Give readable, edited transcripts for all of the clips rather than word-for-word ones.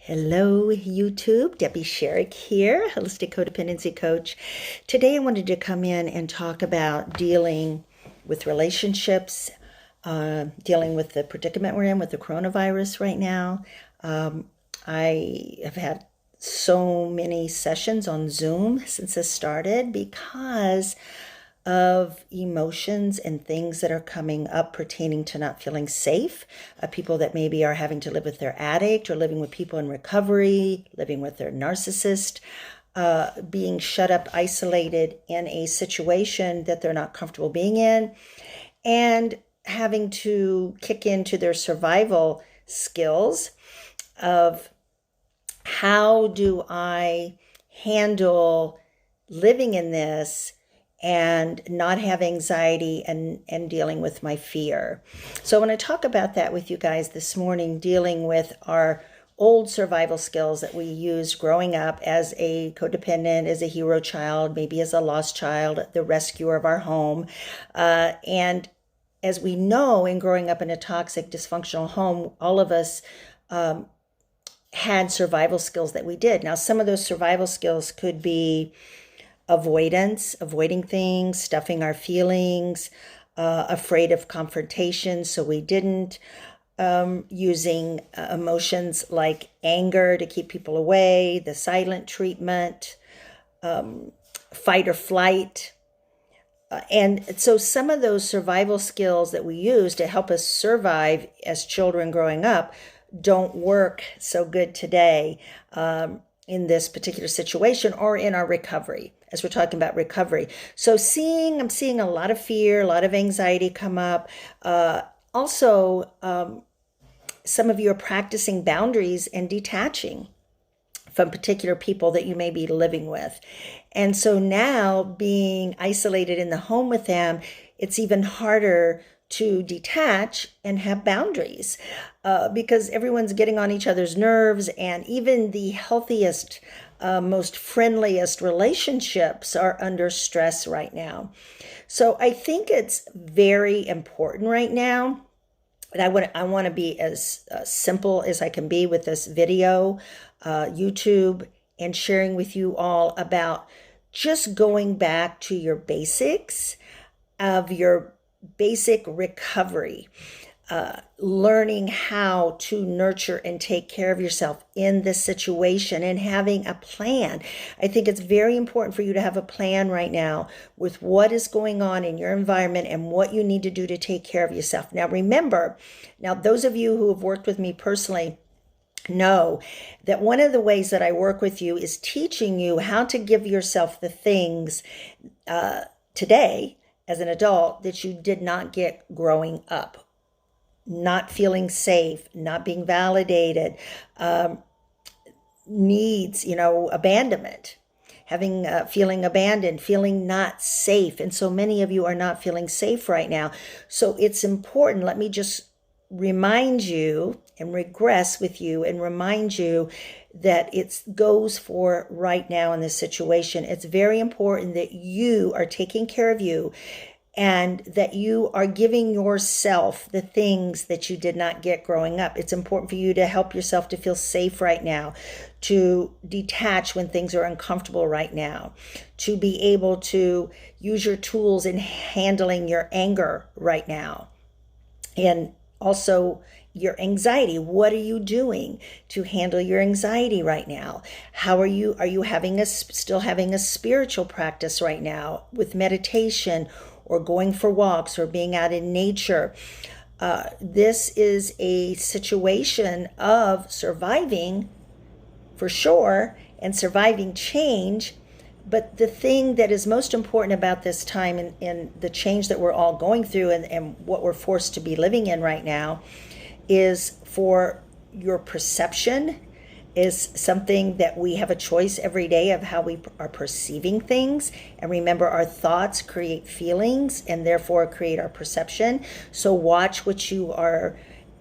Hello, YouTube. Debbie Sherrick here, Holistic Codependency Coach. Today I wanted to come in and talk about dealing with relationships, dealing with the predicament we're in with the coronavirus right now. I have had so many sessions on Zoom since this started because of emotions and things that are coming up pertaining to not feeling safe. People that maybe are having to live with their addict or living with people in recovery, living with their narcissist, being shut up, isolated in a situation that they're not comfortable being in, and having to kick into their survival skills of how do I handle living in this and not have anxiety and dealing with my fear. So I want to talk about that with you guys this morning, dealing with our old survival skills that we used growing up as a codependent, as a hero child, maybe as a lost child, the rescuer of our home. And as we know, in growing up in a toxic, dysfunctional home, all of us had survival skills that we did. Now, some of those survival skills could be avoidance, avoiding things, stuffing our feelings, afraid of confrontation, so we didn't, using emotions like anger to keep people away, the silent treatment, fight or flight. And so some of those survival skills that we use to help us survive as children growing up don't work so good today in this particular situation or in our recovery, as we're talking about recovery. So I'm seeing a lot of fear, a lot of anxiety come up. Also, some of you are practicing boundaries and detaching from particular people that you may be living with. And so now, being isolated in the home with them, it's even harder to detach and have boundaries because everyone's getting on each other's nerves, and even the healthiest, most friendliest relationships are under stress right now. So I think it's very important right now. And I want to be as simple as I can be with this video, YouTube, and sharing with you all about just going back to your basics of your basic recovery, learning how to nurture and take care of yourself in this situation and having a plan. I think it's very important for you to have a plan right now with what is going on in your environment and what you need to do to take care of yourself. Now, remember, those of you who have worked with me personally know that one of the ways that I work with you is teaching you how to give yourself the things today as an adult that you did not get growing up. Not feeling safe, not being validated, needs, abandonment, feeling abandoned, feeling not safe. And so many of you are not feeling safe right now. So it's important. Let me just remind you and regress with you and remind you that it goes for right now in this situation. It's very important that you are taking care of you and that you are giving yourself the things that you did not get growing up. It's important for you to help yourself to feel safe right now, to detach when things are uncomfortable right now, to be able to use your tools in handling your anger right now. And also your anxiety. What are you doing to handle your anxiety right now? Are you still having a spiritual practice right now with meditation or going for walks or being out in nature? This is a situation of surviving for sure and surviving change. But the thing that is most important about this time and the change that we're all going through and what we're forced to be living in right now is for your perception is something that we have a choice every day of how we are perceiving things. And remember, our thoughts create feelings and therefore create our perception. So watch what you are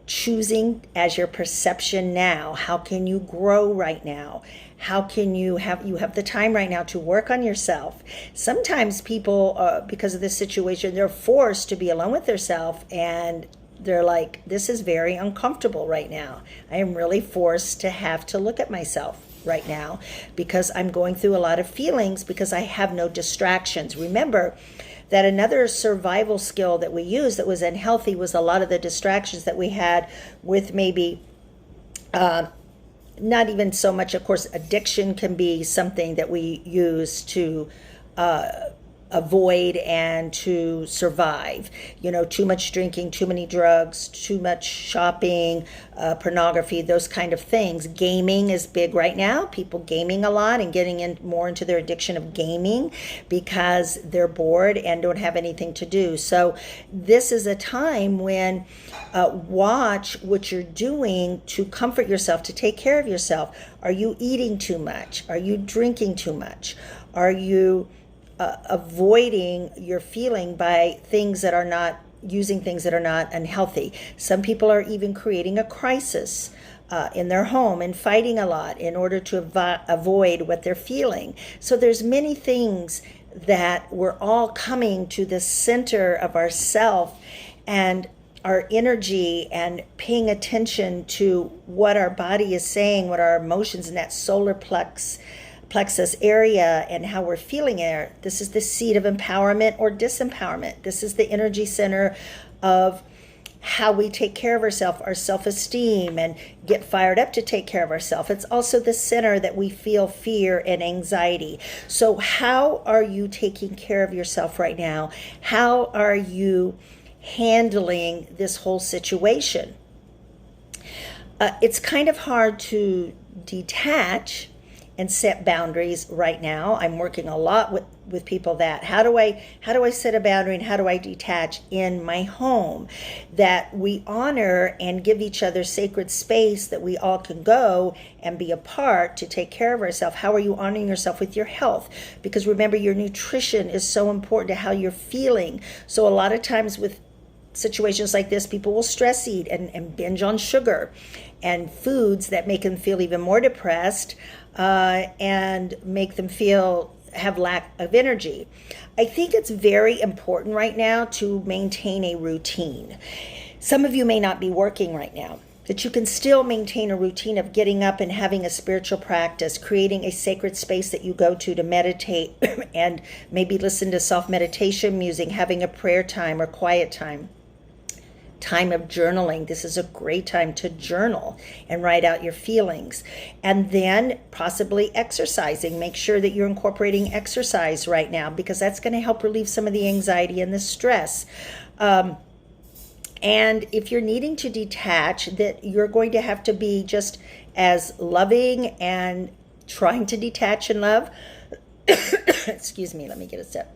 choosing as your perception now. How can you grow right now? How can you have the time right now to work on yourself? Sometimes people, because of this situation, they're forced to be alone with themselves and they're like, this is very uncomfortable right now. I am really forced to have to look at myself right now because I'm going through a lot of feelings because I have no distractions. Remember that another survival skill that we used that was unhealthy was a lot of the distractions that we had with maybe not even so much, of course, addiction can be something that we use to avoid and to survive. Too much drinking, too many drugs, too much shopping, pornography, those kind of things. Gaming is big right now. People gaming a lot and getting in more into their addiction of gaming because they're bored and don't have anything to do. So this is a time when watch what you're doing to comfort yourself, to take care of yourself. Are you eating too much? Are you drinking too much? Are you avoiding your feeling by things that are not using things that are not unhealthy? Some people are even creating a crisis in their home and fighting a lot in order to avoid what they're feeling. So there's many things that we're all coming to the center of ourself and our energy and paying attention to what our body is saying, what our emotions in that solar plexus area and how we're feeling there. This is the seat of empowerment or disempowerment. This is the energy center of how we take care of ourselves, our self-esteem, and get fired up to take care of ourselves. It's also the center that we feel fear and anxiety. So how are you taking care of yourself right now? How are you handling this whole situation? It's kind of hard to detach and set boundaries right now. I'm working a lot with people that how do I set a boundary and how do I detach in my home that we honor and give each other sacred space that we all can go and be apart to take care of ourselves. How are you honoring yourself with your health? Because remember, your nutrition is so important to how you're feeling. So a lot of times with situations like this, people will stress eat and binge on sugar and foods that make them feel even more depressed and make them have lack of energy. I think it's very important right now to maintain a routine. Some of you may not be working right now, that you can still maintain a routine of getting up and having a spiritual practice, creating a sacred space that you go to meditate and maybe listen to self-meditation music, having a prayer time or quiet time of journaling. This is a great time to journal and write out your feelings. And then possibly exercising. Make sure that you're incorporating exercise right now because that's going to help relieve some of the anxiety and the stress. And if you're needing to detach, that you're going to have to be just as loving and trying to detach and love. Excuse me, let me get a sip.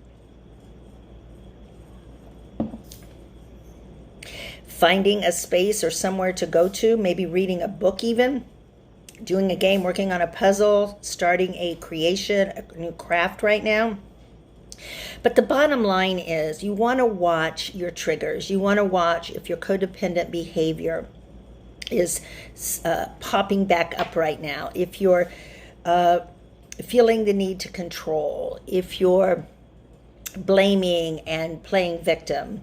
Finding a space or somewhere to go to, maybe reading a book even, doing a game, working on a puzzle, starting a creation, a new craft right now. But the bottom line is you want to watch your triggers. You want to watch if your codependent behavior is popping back up right now. If you're feeling the need to control, if you're blaming and playing victim,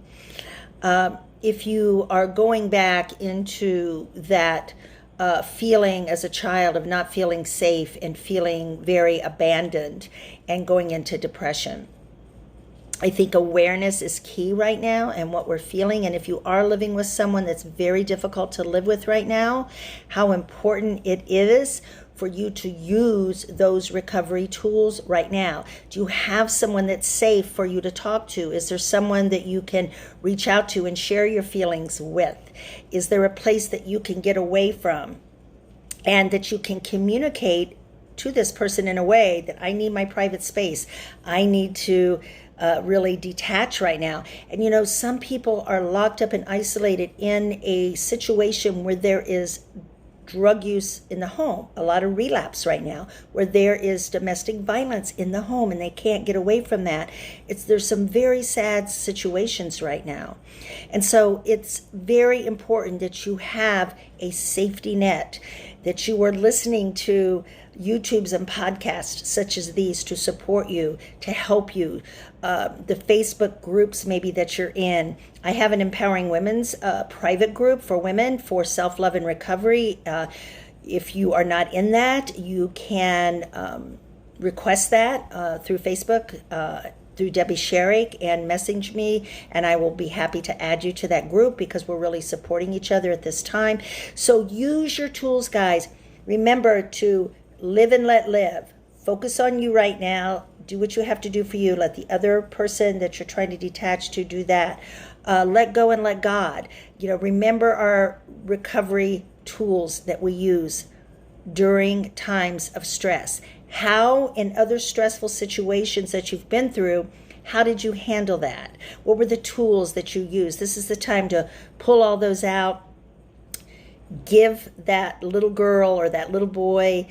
if you are going back into that feeling as a child of not feeling safe and feeling very abandoned and going into depression. I think awareness is key right now and what we're feeling. And if you are living with someone that's very difficult to live with right now, how important it is for you to use those recovery tools right now. Do you have someone that's safe for you to talk to? Is there someone that you can reach out to and share your feelings with? Is there a place that you can get away from and that you can communicate to this person in a way that I need my private space? I need to really detach right now. And some people are locked up and isolated in a situation where there is drug use in the home, a lot of relapse right now, where there is domestic violence in the home and they can't get away from that. There's some very sad situations right now. And so it's very important that you have a safety net, that you are listening to YouTubes and podcasts such as these to support you, to help you. The Facebook groups maybe that you're in. I have an Empowering Women's private group for women for self-love and recovery. If you are not in that, you can request that through Facebook, through Debbie Sherrick, and message me, and I will be happy to add you to that group because we're really supporting each other at this time. So use your tools, guys. Remember to live and let live. Focus on you right now. Do what you have to do for you. Let the other person that you're trying to detach to do that. Let go and let God. Remember our recovery tools that we use during times of stress. How, in other stressful situations that you've been through, how did you handle that? What were the tools that you used? This is the time to pull all those out. Give that little girl or that little boy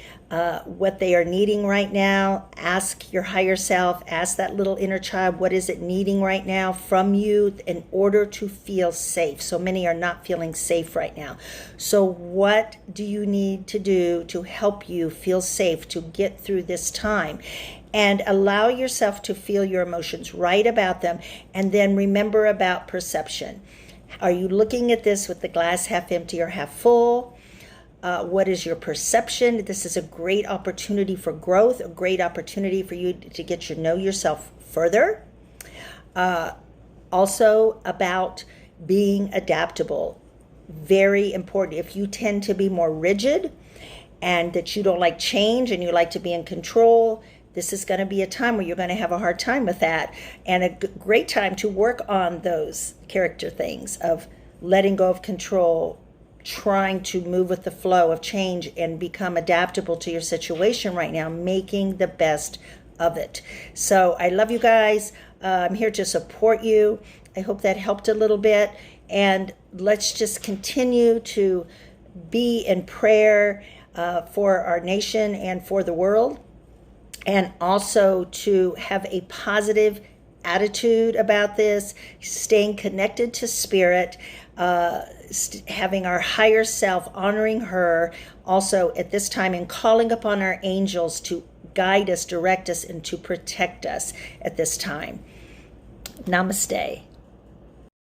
what they are needing right now. Ask your higher self, ask that little inner child, what is it needing right now from you in order to feel safe? So many are not feeling safe right now. So what do you need to do to help you feel safe to get through this time? And allow yourself to feel your emotions, write about them, and then remember about perception. Are you looking at this with the glass half empty or half full? What is your perception? This is a great opportunity for growth, a great opportunity for you to get to know yourself further. Also about being adaptable. Very important. If you tend to be more rigid and that you don't like change and you like to be in control, this is going to be a time where you're going to have a hard time with that, and a great time to work on those character things of letting go of control, trying to move with the flow of change and become adaptable to your situation right now, making the best of it. So I love you guys. I'm here to support you. I hope that helped a little bit, and let's just continue to be in prayer for our nation and for the world. And also to have a positive attitude about this, staying connected to spirit, having our higher self, honoring her also at this time, and calling upon our angels to guide us, direct us, and to protect us at this time. Namaste.